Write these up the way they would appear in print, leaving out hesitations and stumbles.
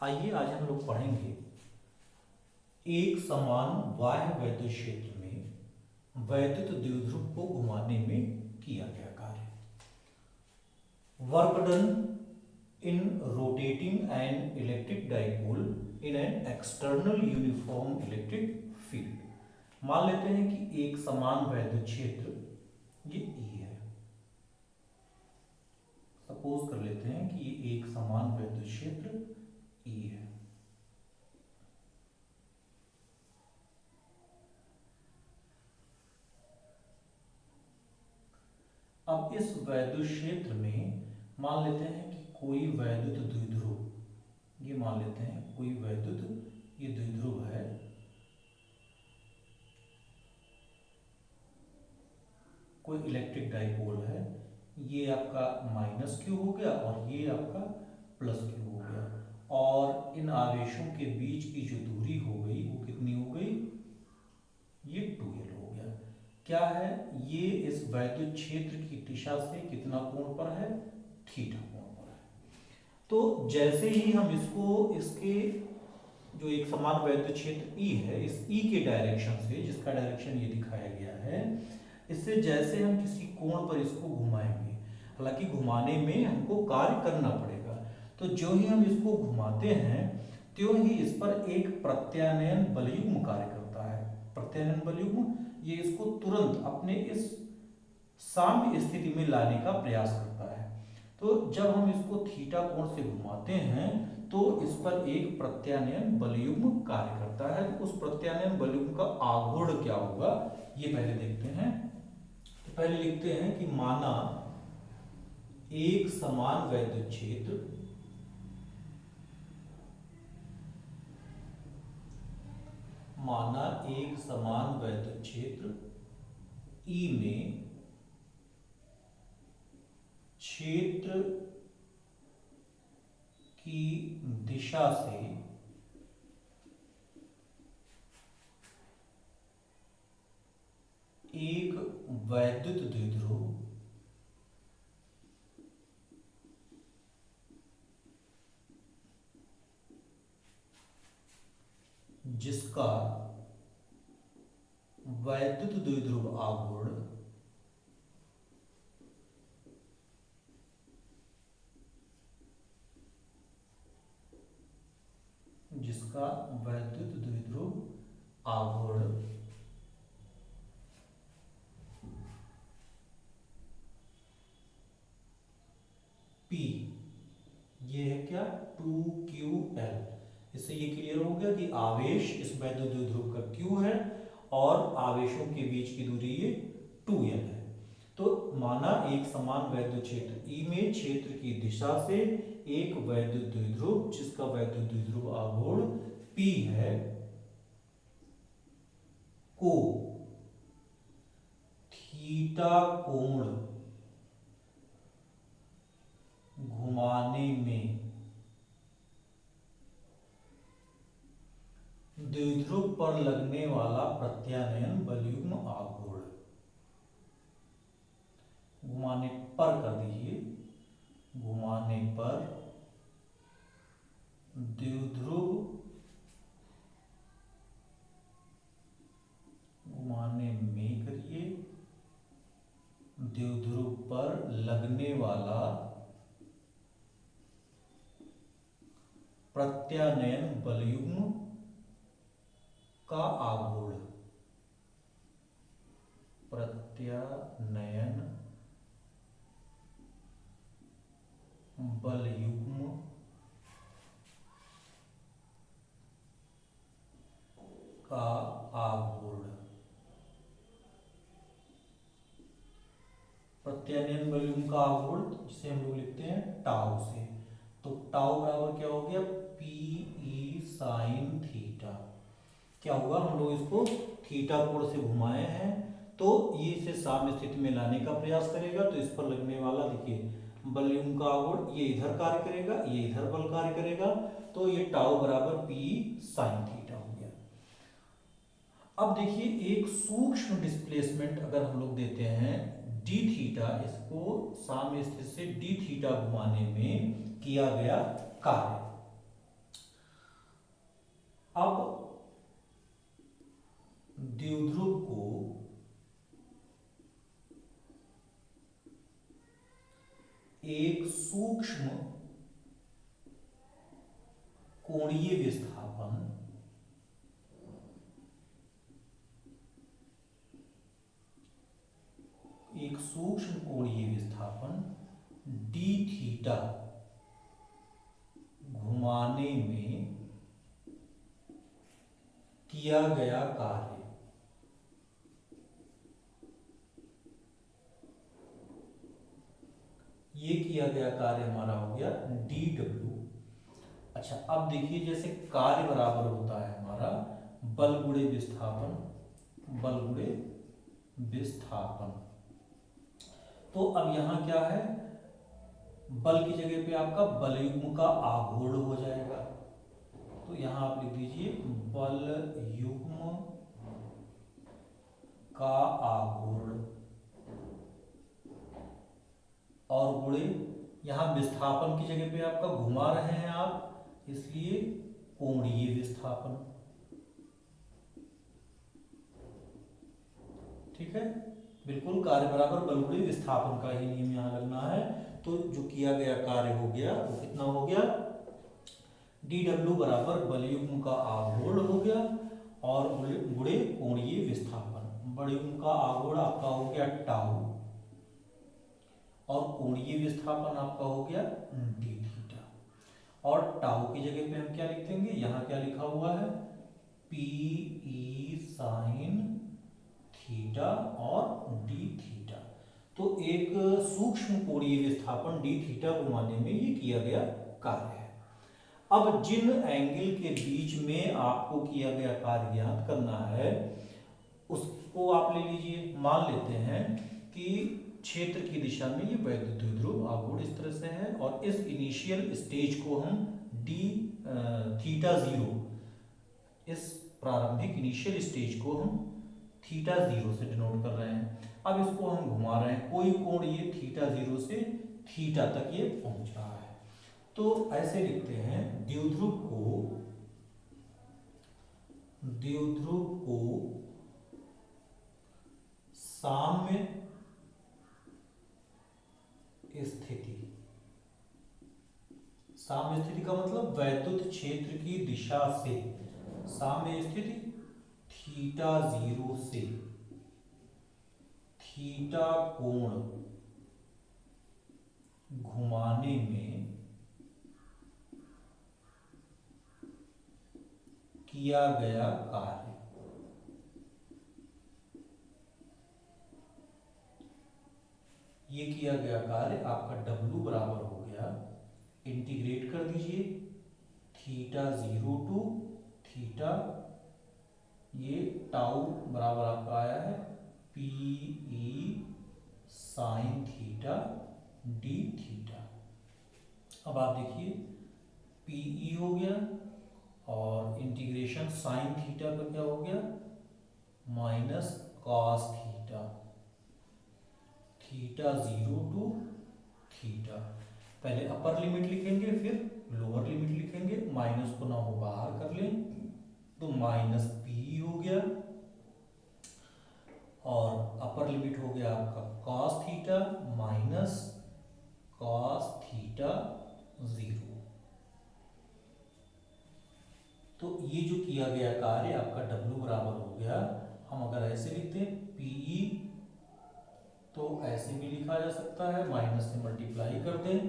आइए आज हम लोग पढ़ेंगे एक समान बाह्य वैद्युत क्षेत्र में वैद्युत द्विध्रुव को घुमाने में किया गया कार्य। Work done in rotating an electric dipole in an external uniform electric field. मान लेते हैं कि एक समान वैद्युत क्षेत्र ये E है। सपोज कर लेते हैं कि ये एक समान वैद्युत क्षेत्र E है। अब इस वैद्युत क्षेत्र में मान लेते हैं कि कोई वैद्युत द्विध्रुव, ये मान लेते हैं कोई वैद्युत ये द्विध्रुव है, कोई इलेक्ट्रिक डाइपोल है, ये आपका माइनस क्यू हो गया और ये आपका प्लस क्यू हो गया, और इन आवेशों के बीच की जो दूरी हो गई वो कितनी हो गई, ये 2L हो गया। क्या है ये, इस वैद्युत क्षेत्र की दिशा से कितना कोण पर है, थीटा कोण पर है। तो जैसे ही हम इसको इसके जो एक समान वैद्युत क्षेत्र E है, इस E के डायरेक्शन से, जिसका डायरेक्शन ये दिखाया गया है, इससे जैसे हम किसी कोण पर इसको घुमाएंगे, हालांकि घुमाने में हमको कार्य करना पड़ेगा, तो जो ही हम इसको घुमाते हैं त्यों ही इस पर एक प्रत्यानयन बलयुग्म कार्य करता है। प्रत्यानयन बलयुग्म ये इसको तुरंत अपने इस साम्य स्थिति में लाने का प्रयास करता है। तो जब हम इसको थीटा कोण से घुमाते हैं तो इस पर एक प्रत्यानयन बलयुग्म कार्य करता है। तो उस प्रत्यानयन बलयुग्म का आघूर्ण क्या होगा ये पहले देखते हैं। तो पहले लिखते हैं कि माना एक समान वैद्युत क्षेत्र E में क्षेत्र की दिशा से एक वैद्युत द्विध्रुव जिसका वैद्युत द्विध्रुव आघूर्ण P, ये है क्या 2QL। इससे ये क्लियर हो गया कि आवेश इस वैद्युत द्विध्रुव का Q है और आवेशों के बीच की दूरी ये 2L है। तो माना एक समान वैद्युत क्षेत्र E में क्षेत्र की दिशा से एक वैद्युत द्विध्रुव जिसका वैद्युत द्विध्रुव आघूर्ण P है को थीटा कोण घुमाने में द्विध्रुव पर लगने वाला प्रत्यानयन बलयुग्म आघूर्ण, घुमाने पर कर दीजिए, घुमाने पर द्विध्रुव, घुमाने में करिए, द्विध्रुव पर लगने वाला प्रत्यानयन बलयुग्म का आघूर्ण, प्रत्यानयन बलयुग्म का आघूर्ण। प्रत्यानयन बलयुग्म का आघूर्ण जिसे हम लोग लिखते हैं टाउ से, तो टाउ बराबर क्या हो गया PE साइन थीटा। क्या हुआ, हम लोग इसको थीटा कोण से घुमाए हैं तो ये इसे साम्य स्थिति में लाने का प्रयास करेगा, तो इस पर लगने वाला देखिए बलयुग्म का आघूर्ण ये इधर कार्य करेगा, ये इधर बल कार्य करेगा, तो ये टाउ बराबर PE साइन थीटा हो गया। अब देखिए एक सूक्ष्म डिस्प्लेसमेंट अगर हम लोग देते हैं डी थीटा, इसको साम्य स्थिति से डी थीटा घुमाने में किया गया कार्य, अब द्विध्रुव को एक सूक्ष्म कोणीय विस्थापन डी थीटा घुमाने में किया गया कार्य ये किया गया कार्य हमारा हो गया डी डब्ल्यू। अच्छा, अब देखिए जैसे कार्य बराबर होता है हमारा बल गुणे विस्थापन, बल गुणे विस्थापन। तो अब यहां क्या है, बल की जगह पे आपका बल युग्म का आघूर्ण हो जाएगा। तो यहां आप लिख दीजिए बल युग्म का आघूर्ण और गुणे, यहां विस्थापन की जगह पे आपका घुमा रहे हैं आप, इसलिए कोणीय विस्थापन। ठीक है, बिल्कुल कार्य बराबर बल गुणे विस्थापन का ही नियम यहां लगना है। तो जो किया गया कार्य हो गया वो कितना हो गया, डी डब्ल्यू बराबर बल युग्म का आघूर्ण हो गया और गुणे कोणीय विस्थापन। बल युग्म का आघूर्ण आपका हो गया टाउ और कोणीय विस्थापन आपका हो गया डी थीटा। और टाउ की जगह पे हम क्या लिख देंगे, यहाँ क्या लिखा हुआ है, पी ई साइन थीटा और डी थीटा। तो एक सूक्ष्म कोणीय विस्थापन डी थीटा घुमाने में ये किया गया कार्य है। अब जिन एंगल के बीच में आपको किया गया कार्य ज्ञात करना है उसको आप ले लीजिए। मान लेते हैं कि क्षेत्र की दिशा में ये वैद्युत द्विध्रुव आघूर्ण इस तरह से है और इस इनिशियल स्टेज को हम डी थीटा जीरो, इस प्रारंभिक इनिशियल स्टेज को हम थीटा जीरो से डिनोट कर रहे हैं। अब इसको हम घुमा रहे हैं, कोई कोण ये थीटा जीरो से थीटा तक ये पहुंच रहा है। तो ऐसे लिखते हैं द्विध्रुव को साम्य स्थिति, साम्य स्थिति का मतलब वैद्युत क्षेत्र की दिशा से, साम्य स्थिति थीटा जीरो से थीटा कोण घुमाने में किया गया कार्य। ये किया गया कार्य आपका W बराबर हो गया, इंटीग्रेट कर दीजिए थीटा जीरो टू थीटा, ये टाउ बराबर आपका आया है P E sine theta D theta. अब आप देखिए पी ई हो गया और इंटीग्रेशन साइन थीटा का क्या हो गया, minus cos theta, theta zero to theta. पहले अपर लिमिट लिखेंगे फिर लोअर लिमिट लिखेंगे, माइनस को ना हो बाहर कर लें तो माइनस पी हो गया और अपर लिमिट हो गया आपका cos theta minus cos theta zero. तो ये जो किया गया कार्य आपका W बराबर हो गया, हम अगर ऐसे लिखते हैं पीई तो ऐसे भी लिखा जा सकता है, माइनस से मल्टीप्लाई कर दें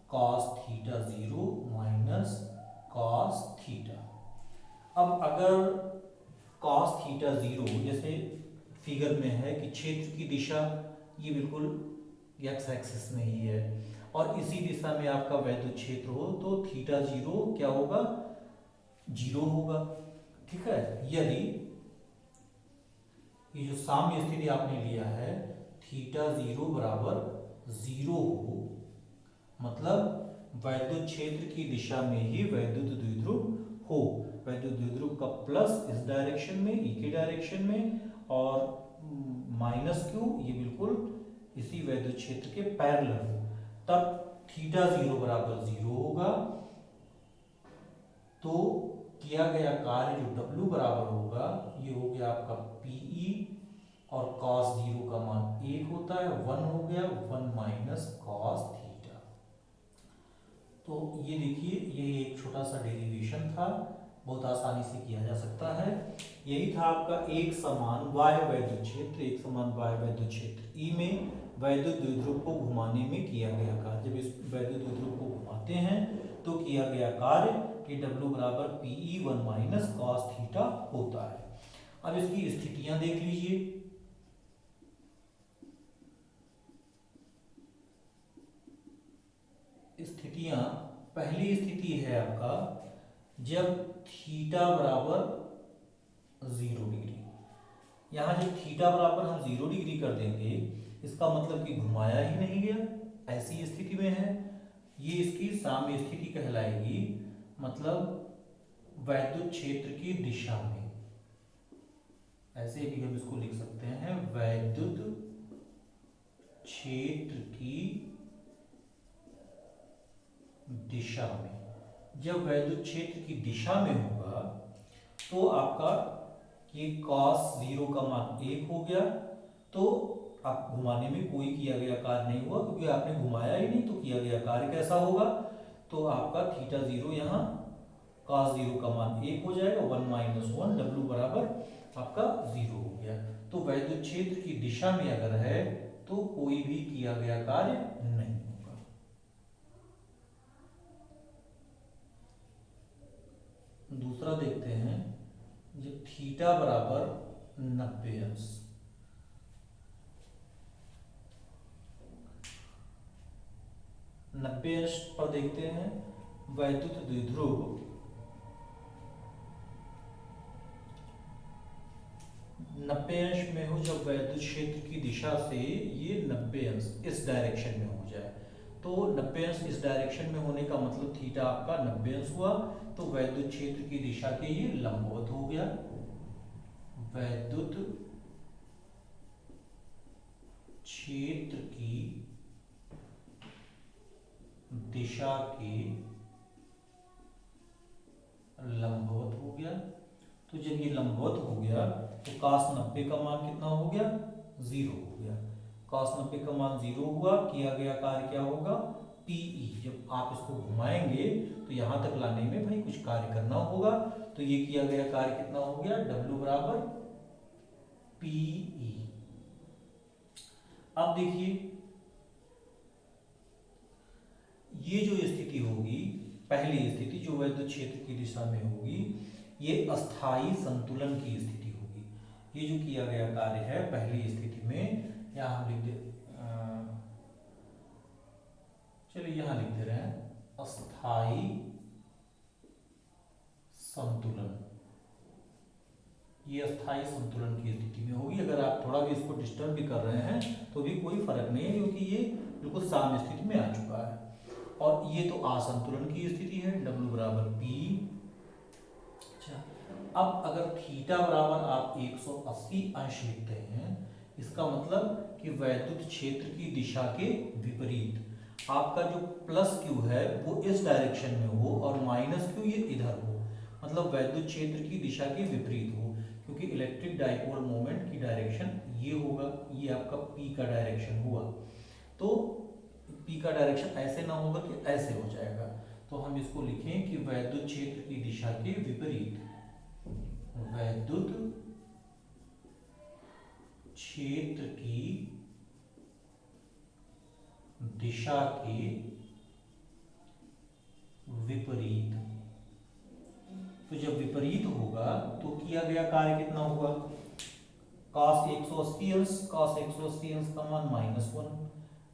cos theta zero minus cos theta. अब अगर कॉस थीटा जीरो, जैसे फिगर में है कि क्षेत्र की दिशा ये बिल्कुल एक्स एक्सिस में ही है और इसी दिशा में आपका वैद्युत क्षेत्र हो तो थीटा जीरो क्या होगा, जीरो होगा। ठीक है, यदि ये जो साम्य स्थिति आपने लिया है थीटा जीरो बराबर जीरो हो, मतलब वैद्युत क्षेत्र की दिशा में ही वैद्युत द्विध्रुव हो, वैद्युत द्विध्रुव का प्लस इस डायरेक्शन में ई के डायरेक्शन में और माइनस क्यू ये बिल्कुल इसी वैद्युत क्षेत्र के पैरेलल हो, तब थीटा जीरो बराबर जीरो होगा। तो किया गया कार्य जो W बराबर होगा ये हो गया आपका PE और cos 0 का मान 1 होता है, 1 हो गया 1 माइनस cos थीटा। तो ये देखिए ये एक छोटा सा डेरिवेशन था, बहुत आसानी से किया जा सकता है। यही था आपका एक समान बाह्य वैद्युत क्षेत्र, एक समान बाह्य वैद्युत क्षेत्र ई में वैद्युत द्विध्रुव को घुमाने में किया गया कार्य। जब इस वैद्युत द्विध्रुव को घुमाते हैं तो किया गया कार्य कि W बराबर PE 1 माइनस cos थीटा होता है। अब इसकी स्थितियां देख लीजिए। स्थितियां, पहली स्थिति है आपका जब थीटा बराबर 0 डिग्री। यहां जब थीटा बराबर हम 0 डिग्री कर देंगे इसका मतलब कि घुमाया ही नहीं गया, ऐसी स्थिति में है। ये इसकी साम्य स्थिति कहलाएगी, मतलब वैद्युत क्षेत्र की दिशा में, ऐसे भी हम इसको लिख सकते हैं, वैद्युत क्षेत्र की दिशा में। जब वैद्युत क्षेत्र की दिशा में होगा तो आपका ये cos 0 का मान 1 हो गया, तो आप घुमाने में कोई किया गया कार्य नहीं हुआ क्योंकि आपने घुमाया ही नहीं, तो किया गया कार्य कैसा होगा, तो आपका थीटा 0 यहाँ cos 0 का मान 1 हो जाएगा, 1 माइनस 1 W बराबर आपका 0 हो गया। तो वैद्युत क्षेत्र की दिशा में अगर है तो कोई भी किया गया कार्य नहीं होगा। दूसरा देखते हैं, जब थीटा बराबर 90 अंश, पर देखते हैं वैद्युत द्विध्रुव 90 अंश में हो, जब वैद्युत क्षेत्र की दिशा से ये 90 अंश इस डायरेक्शन में हो जाए, तो 90 अंश इस डायरेक्शन में होने का मतलब थीटा आपका 90 अंश हुआ, तो वैद्युत क्षेत्र की दिशा के ये लंबवत हो गया। वैद्युत क्षेत्र की दिशा के लंबवत हो गया। तो जब ये लंबवत हो गया तो cos 90 का मान कितना हो गया, 0 हो गया। cos 90 का मान 0 हुआ, किया गया कार्य क्या होगा, PE। जब आप इसको घुमाएंगे तो यहां तक लाने में भाई कुछ कार्य करना होगा, तो ये किया गया कार्य कितना हो गया, W बराबर PE। अब देखिए ये जो स्थिति होगी, पहली स्थिति जो वैद्युत क्षेत्र की दिशा में होगी, ये अस्थाई संतुलन की स्थिति होगी। ये जो किया गया कार्य है पहली स्थिति में, यहां हम लिख दे, चलिए यहां लिख दे रहे हैं अस्थाई संतुलन। ये अस्थाई संतुलन की स्थिति में होगी। अगर आप थोड़ा भी इसको डिस्टर्ब भी कर रहे हैं तो भी कोई फर्क नहीं है, क्योंकि ये बिल्कुल साम्य स्थिति में आ चुका है। और ये तो असंतुलन की स्थिति है, W बराबर P। अच्छा, अब अगर थीटा बराबर आप 180 अंश लिखते हैं, इसका मतलब कि वैद्युत क्षेत्र की दिशा के विपरीत आपका जो प्लस क्यू है वो इस डायरेक्शन में हो और माइनस क्यू ये इधर हो, मतलब वैद्युत क्षेत्र की दिशा के विपरीत हो, क्योंकि इलेक्ट्रिक डाइपोल मोमेंट की डायरेक्शन ये होगा, ये आपका P का डायरेक्शन हुआ, तो P का डायरेक्शन ऐसे ना होगा कि ऐसे हो जाएगा। तो हम इसको लिखें कि वैद्युत क्षेत्र की दिशा के विपरीत, वैद्युत क्षेत्र की दिशा के विपरीत। तो जब विपरीत होगा तो किया गया कार्य कितना होगा, cos 180 अंश, cos 180 अंश का मान -1,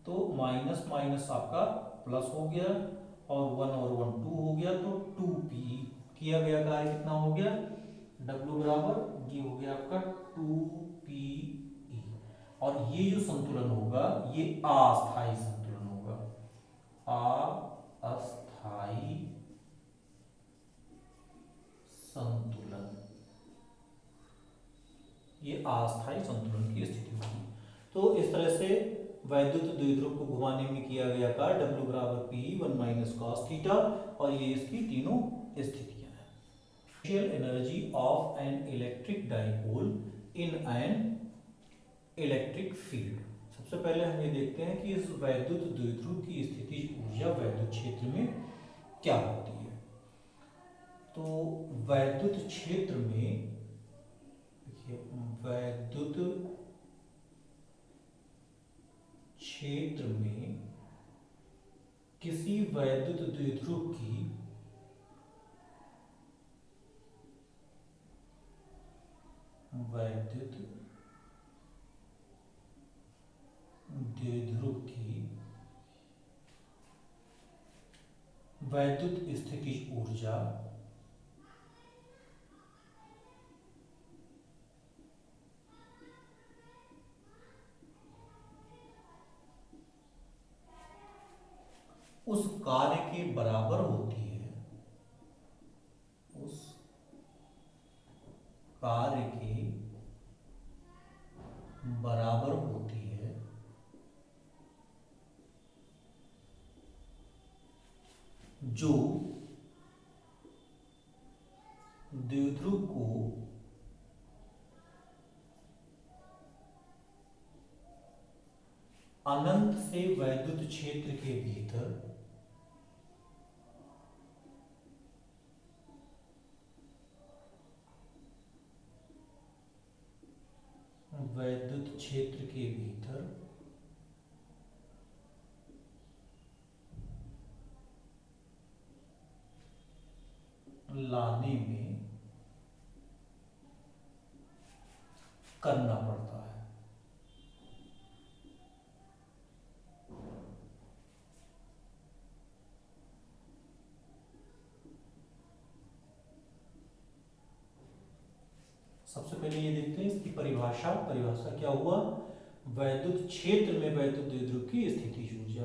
तो माइनस माइनस आपका प्लस हो गया और 1 और 1 2 हो गया, तो 2P। किया गया कार्य कितना हो गया, W बराबर ये हो गया आपका 2PE। और ये जो संतुलन होगा ये अस्थाई संतुलन होगा, अस्थाई संतुलन, ये अस्थाई संतुलन की स्थिति होगी। तो इस तरह से वैद्युत द्विध्रुव को घुमाने में किया गया कार्य W बराबर PE 1 माइनस cos थीटा, और ये इसकी तीनों स्थितियां हैं। potential energy of an electric dipole in an electric field। सबसे पहले हम ये देखते हैं कि इस वैद्युत द्विध्रुव की स्थितिज ऊर्जा वैद्युत क्षेत्र में क्या होती है। तो वैद्युत क्षेत्र में देखिए, वैद्युत क्षेत्र में किसी वैद्युत द्विध्रुव की वैद्युत द्विध्रुव की वैद्युत स्थितिज ऊर्जा उस कार्य के बराबर होती है, उस कार्य के बराबर होती है जो द्विध्रुव को अनंत से वैद्युत क्षेत्र के भीतर वैद्युत क्षेत्र के भीतर लाने में करना पड़ता है। सबसे पहले ये देखते हैं इसकी परिभाषा क्या हुआ, वैद्युत क्षेत्र में वैद्युत द्विध्रुव की स्थितिज ऊर्जा।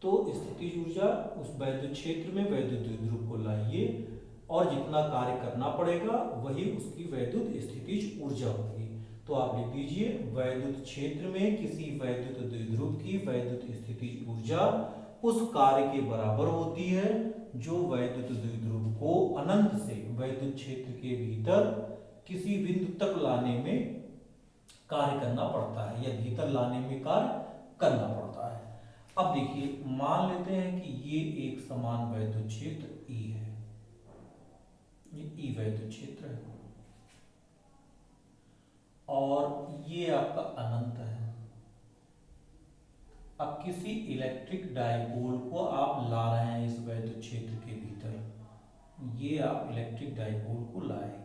तो स्थितिज ऊर्जा उस वैद्युत क्षेत्र में वैद्युत द्विध्रुव को लाइए और जितना कार्य करना पड़ेगा वही उसकी वैद्युत स्थितिज ऊर्जा होगी। तो आप लिख दीजिए, वैद्युत क्षेत्र में किसी वैद्युत द्विध्रुव की वैद्युत स्थितिज ऊर्जा उस कार्य के बराबर होती है जो वैद्युत द्विध्रुव को अनंत से वैद्युत क्षेत्र के भीतर किसी बिंदु तक लाने में कार्य करना पड़ता है या भीतर लाने में कार्य करना पड़ता है। अब देखिए, मान लेते हैं कि ये एक समान वैद्युत क्षेत्र E है, ये E वैद्युत क्षेत्र है और ये आपका अनंत है। अब किसी इलेक्ट्रिक डाइपोल को आप ला रहे हैं इस वैद्युत क्षेत्र के भीतर, ये आप इलेक्ट्रिक डाइपोल को लाए।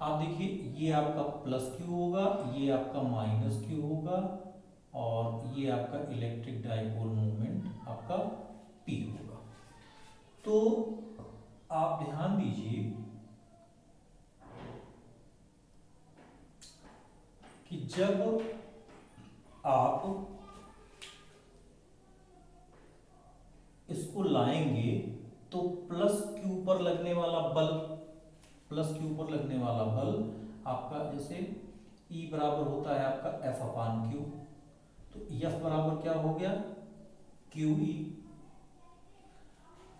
आप देखिए, ये आपका प्लस Q होगा, ये आपका माइनस Q होगा और ये आपका इलेक्ट्रिक डाइपोल मोमेंट आपका P होगा। तो आप ध्यान दीजिए कि जब आप इसको लाएंगे तो प्लस Q पर लगने वाला बल आपका, जैसे E बराबर होता है आपका F/Q, तो F बराबर क्या हो गया, QE।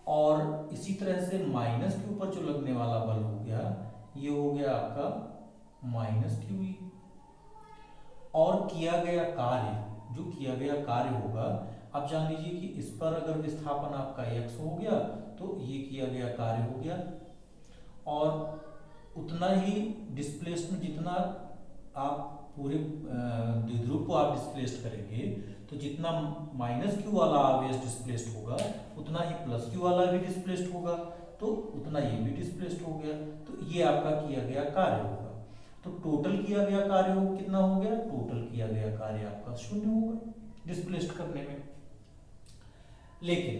और इसी तरह से माइनस Q पर जो लगने वाला बल हो गया, ये हो गया आपका माइनस QE। और किया गया कार्य होगा, आप जान लीजिए कि इस पर अगर विस्थापन आपका x हो गया तो ये किया गया कार्य हो गया, और उतना ही डिस्प्लेसमेंट, जितना आप पूरे द्विध्रुव को आप डिस्प्लेस्ड करेंगे तो जितना माइनस Q वाला आवेश डिस्प्लेस्ड होगा उतना ही प्लस Q वाला भी डिस्प्लेस्ड होगा, तो उतना ये भी डिस्प्लेस्ड हो गया। तो ये आपका किया गया कार्य होगा। तो टोटल किया गया कार्य कितना हो गया, टोटल किया गया कार्य आपका 0 होगा डिस्प्लेस्ड करने में। लेकिन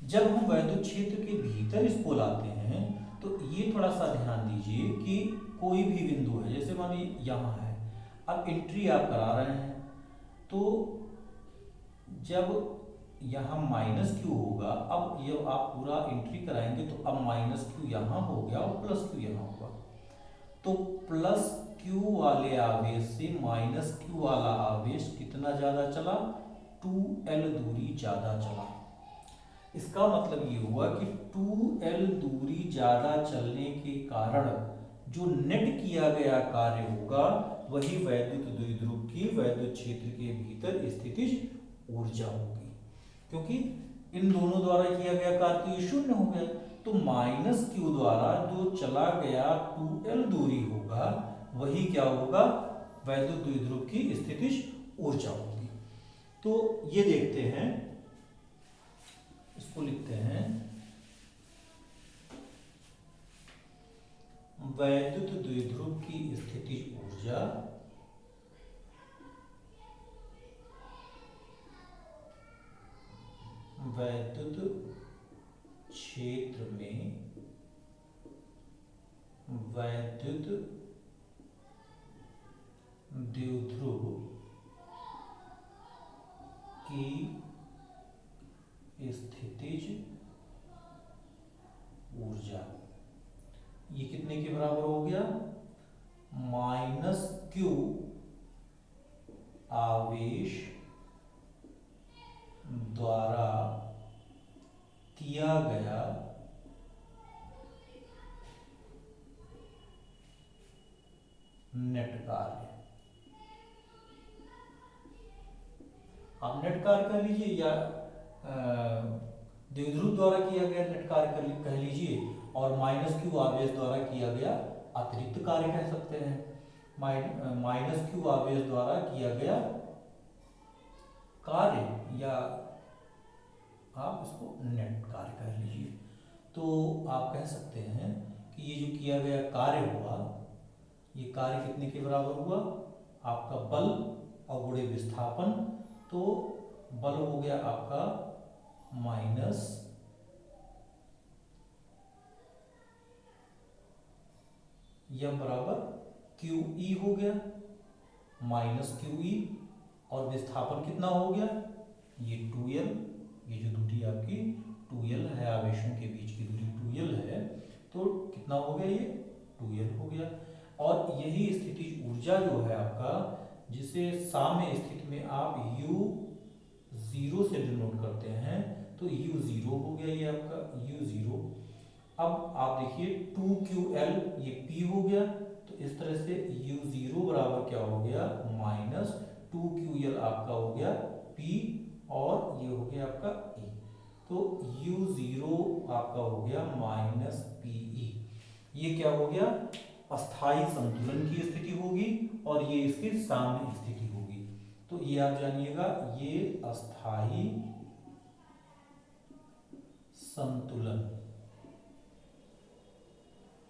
जब हम वैद्युत क्षेत्र के भीतर इसको लाते हैं तो ये थोड़ा सा ध्यान दीजिए कि कोई भी बिंदु है, जैसे मानिए यहाँ है, अब एंट्री आप करा रहे हैं तो जब यहाँ माइनस Q होगा, अब ये आप पूरा एंट्री कराएंगे तो अब माइनस Q यहाँ हो गया और प्लस Q यहाँ होगा, तो प्लस Q वाले आवेश से माइनस Q वाला आवेश कितना ज्यादा चला, 2L दूरी ज्यादा चला। इसका मतलब ये हुआ कि 2L दूरी ज्यादा चलने के कारण जो नेट किया गया कार्य होगा वही वैद्युत द्विध्रुव की वैद्युत क्षेत्र के भीतर स्थितिज ऊर्जा होगी, क्योंकि इन दोनों द्वारा किया गया कार्य तो ये शून्य हो गया। तो माइनस क्यू द्वारा जो चला गया 2L दूरी होगा वही क्या होगा, वैद्युत द्विध्रुव की स्थितिज ऊर्जा होगी। तो ये देखते हैं, इसको लिखते हैं वैद्युत द्विध्रुव की स्थितिज ऊर्जा वैद्युत क्षेत्र में वैद्युत द्विध्रुव की स्थितिज ऊर्जा ये कितने के बराबर हो गया, माइनस क्यू आवेश द्वारा किया गया नेट कार्य। आप नेट कार्य कर लीजिए या द्विध्रुव द्वारा किया गया नेट कार्य कह लीजिए, और माइनस क्यू आवेश द्वारा किया गया अतिरिक्त कार्य कह सकते हैं। माइनस क्यू आवेश द्वारा किया गया कार्य, या आप इसको नेट कार्य कह लीजिए। तो आप कह सकते हैं कि ये जो किया गया कार्य हुआ, ये कार्य कितने के बराबर हुआ, आपका बल और गुणे विस्थापन। तो बल हो गया आपका माइनस यह बराबर क्यू ई हो गया, माइनस क्यू ई, और विस्थापन कितना हो गया, ये 2L, ये जो दूरी आपकी 2L है, आवेशों के बीच की दूरी 2L है, तो कितना हो गया, ये 2L हो गया। और यही स्थितिज ऊर्जा जो है आपका, जिसे साम्य स्थिति में आप U0 से डिनोट करते हैं, तो U0 हो गया ये आपका U0। अब आप देखिए 2QL ये P हो गया, तो इस तरह से U0 बराबर क्या हो गया, माइनस 2QL आपका हो गया P, और ये हो गया आपका E। तो U0 आपका हो गया माइनस PE। ये क्या हो गया, अस्थाई संतुलन की स्थिति होगी, और ये इसकी साम्य स्थिति होगी। तो ये आप जानिएगा, ये अस्थाई संतुलन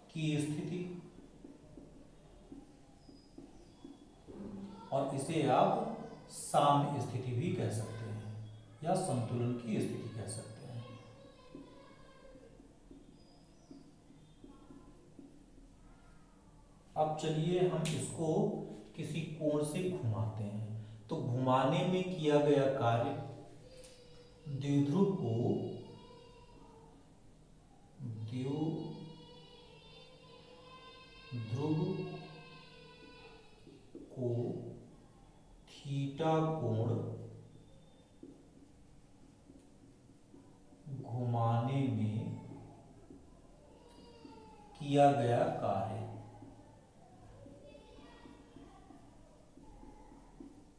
की स्थिति, और इसे आप साम्य स्थिति भी कह सकते हैं, या संतुलन की स्थिति कह सकते हैं। अब चलिए हम इसको किसी कोण से घुमाते हैं। तो घुमाने में किया गया कार्य द्विध्रुव को थीटा कोण घुमाने में किया गया कार्य,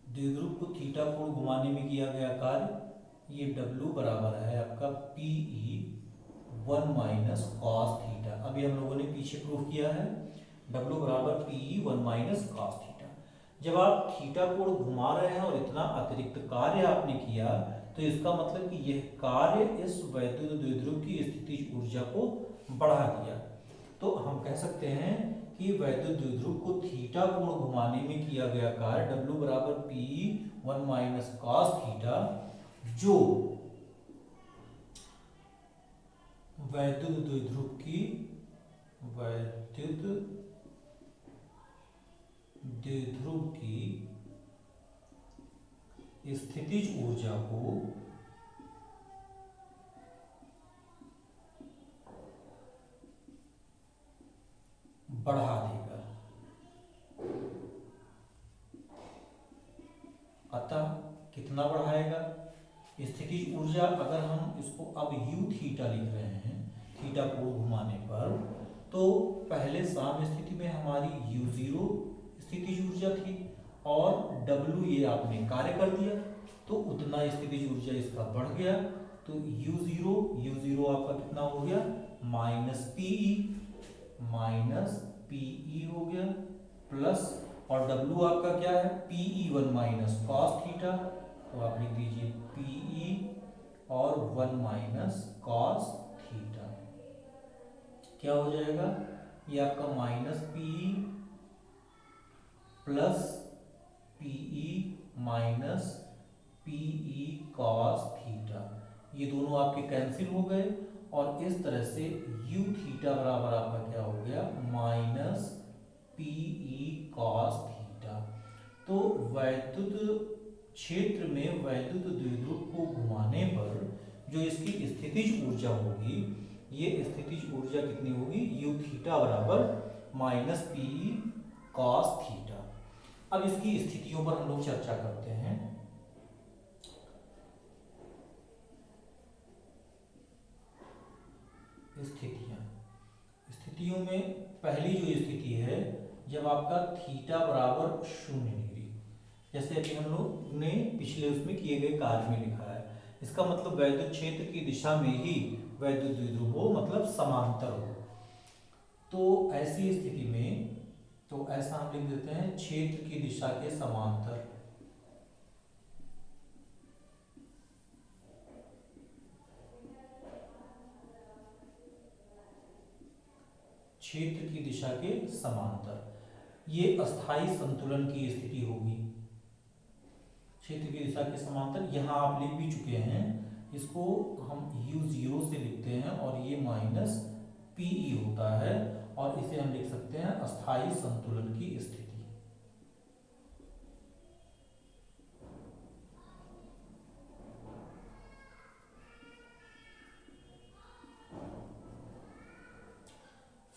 द्विध्रुव को थीटा कोण घुमाने में किया गया कार्य, ये W बराबर है आपका PE 1 माइनस कॉस थीटा। अभी हम लोगों ने पीछे प्रूफ किया है, W बराबर PE 1 माइनस कॉस थीटा। जब आप थीटा कोण घुमा रहे हैं और इतना अतिरिक्त कार्य आपने किया, तो इसका मतलब कि यह कार्य इस वैद्युत द्विध्रुव की स्थितिज ऊर्जा को बढ़ा दिया। तो हम कह सकते हैं कि वैद्युत द्विध्रुव को थीटा कोण घुमाने में किया गया कार्य W बराबर PE 1 माइनस कॉस थीटा, जो वैद्युत द्विध्रुव की स्थितिज ऊर्जा को बढ़ा देगा। अतः कितना बढ़ाएगा, स्थितिज ऊर्जा अगर हम इसको अब u थीटा लिख रहे हैं, थीटा को घुमाने पर, तो पहले साम्य स्थिति में हमारी u0 स्थितिज ऊर्जा थी और w ये आपने कार्य कर दिया, तो उतना स्थितिज ऊर्जा इसका बढ़ गया, तो u0 आपका कितना हो गया माइनस पीई हो गया, प्लस और w आपका क्या है pe1 माइनस कॉस थीटा, तो आप लिख दीजिए pe और 1 माइनस कॉस थीटा, क्या हो जाएगा ये आपका minus pi plus pi minus pi cos theta, ये दोनों आपके कैंसिल हो गए और इस तरह से u थीटा बराबर आपका क्या हो गया माइनस पीई कॉस थीटा। तो वैद्युत क्षेत्र में वैद्युत द्विध्रुव को घुमाने पर जो इसकी स्थितिज ऊर्जा होगी, ये स्थितिज ऊर्जा कितनी होगी u थीटा बराबर माइनस पीई कॉस थीटा। अब इसकी स्थितियों पर हम लोग चर्चा करते हैं। स्थितियों में पहली जो स्थिति है जब आपका थीटा बराबर 0 डिग्री, जैसे अभी हम लोग ने पिछले उसमें किए गए कार्य में लिखा है, इसका मतलब वैद्युत क्षेत्र की दिशा में ही वैद्युत द्विध्रुव हो, मतलब समांतर हो। तो ऐसी स्थिति में तो ऐसा हम लिख देते हैं क्षेत्र की दिशा के समांतर, क्षेत्र की दिशा के समांतर, ये अस्थाई संतुलन की स्थिति होगी। क्षेत्र की दिशा के समांतर यहाँ आप लिख भी चुके हैं, इसको हम u0 से लिखते हैं और ये माइनस पीई होता है और इसे हम लिख सकते हैं अस्थाई संतुलन की स्थिति।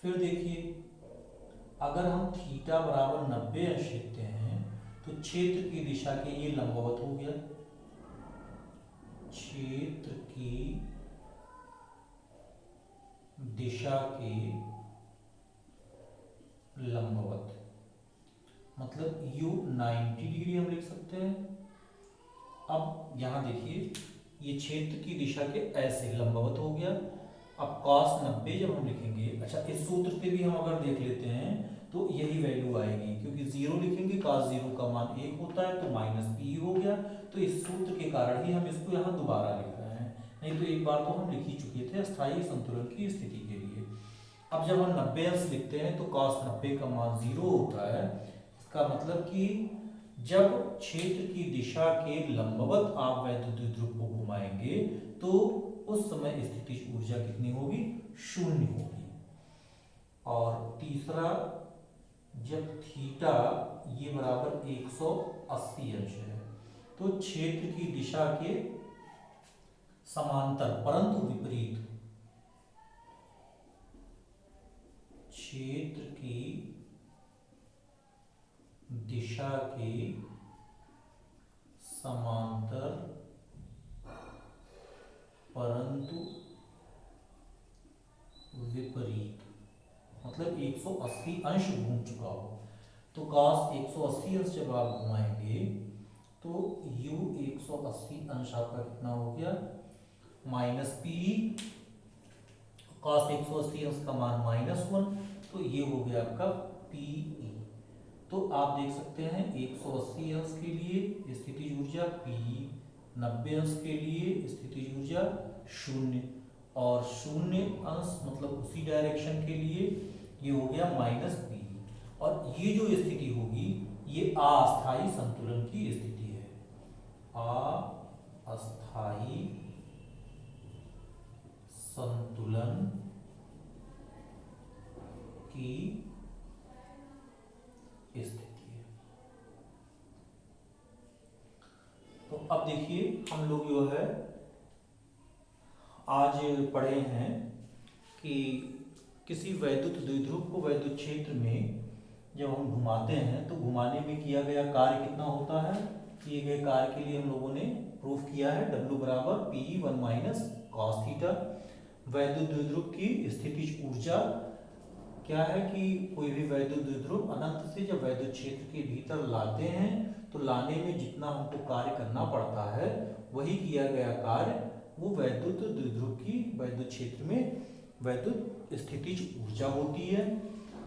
फिर देखिए अगर हम थीटा बराबर 90 अंश लिखते हैं तो क्षेत्र की दिशा के ये लंबवत हो गया, क्षेत्र की दिशा के लंबवत, मतलब u 90 डिग्री हम लिख सकते हैं। अब यहां देखिए ये क्षेत्र की दिशा के ऐसे लंबवत हो गया। अब cos 90 जब हम लिखेंगे, अच्छा इस सूत्र पे भी हम अगर देख लेते हैं तो यही वैल्यू आएगी, क्योंकि 0 लिखेंगे cos 0 का मान 1 होता है, तो माइनस पी हो गया, तो इस सूत्र के कारण ही हम इसको यहाँ दोबारा लिख रहे हैं, नहीं तो एक बार तो हम लिख ही चुके थे अस्थायी संतुलन की स्थिति के लिए। अब जब हम 90 अंश लिखते हैं तो cos 90 का मान 0 होता है, इसका मतलब कि जब क्षेत्र की दिशा के लंबवत आप वैद्युत द्विध्रुव को घुमाएंगे तो उस समय स्थितिज ऊर्जा कितनी होगी 0 होगी। और तीसरा, जब थीटा ये बराबर 180 अंश है तो क्षेत्र की दिशा के समांतर परंतु विपरीत, क्षेत्र की दिशा के समांतर परंतु विपरीत, मतलब 180 अंश घूम चुका हो, तो cos 180 अंश जब आप घुमाएंगे तो u 180 अंश आपका कितना हो गया माइनस पी, cos 180 अंश का मान -1, तो ये हो गया आपका पी। तो आप देख सकते हैं 180 अंश के लिए स्थितिज ऊर्जा P, 90 अंश के लिए स्थितिज ऊर्जा 0 और 0 अंश मतलब उसी डायरेक्शन के लिए ये हो गया -P। और ये जो स्थिति होगी ये अस्थायी संतुलन की स्थिति है, अस्थायी संतुलन की स्थिति है। तो अब देखिए हम लोग जो है आज पढ़े हैं कि किसी वैद्युत द्विध्रुव को वैद्युत क्षेत्र में जब हम घुमाते हैं तो घुमाने में किया गया कार्य कितना होता है किए गए कार्य के लिए हम लोगों ने प्रूफ किया है W बराबर P1 माइनस कॉस थीटा। वैद्युत द्विध्रुव की स्थितिज ऊर्जा क्या है कि कोई भी वैद्युत द्विध्रुव अनंत से जब वैद्युत क्षेत्र के भीतर लाते हैं तो लाने में जितना हमको कार्य करना पड़ता है वही किया गया कार्य वो वैद्युत द्विध्रुव की वैद्युत क्षेत्र में वैद्युत स्थितिज ऊर्जा होती है।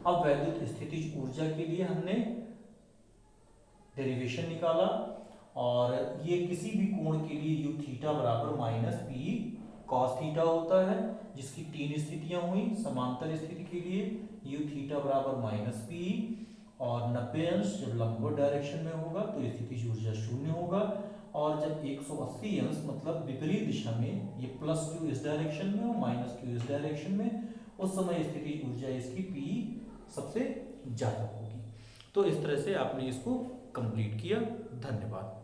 अब वैद्युत स्थितिज ऊर्जा के लिए हमने डेरिवेशन निकाला और ये किसी भी कोण के लिए यू थीटा बराबर माइनस पी कॉस थीटा होता है, जिसकी तीन स्थितियां हुई। समांतर स्थिति के लिए यू थीटा बराबर माइनस पी और 90 अंश जब लंबवत डायरेक्शन में होगा तो स्थितिज ऊर्जा शून्य होगा, और जब 180 अंश मतलब विपरीत दिशा में ये प्लस क्यू इस डायरेक्शन में और माइनस क्यू इस डायरेक्शन में, उस समय स्थितिज ऊर्जा इसकी पी सबसे ज्यादा होगी। तो इस तरह से आपने इसको कंप्लीट किया। धन्यवाद।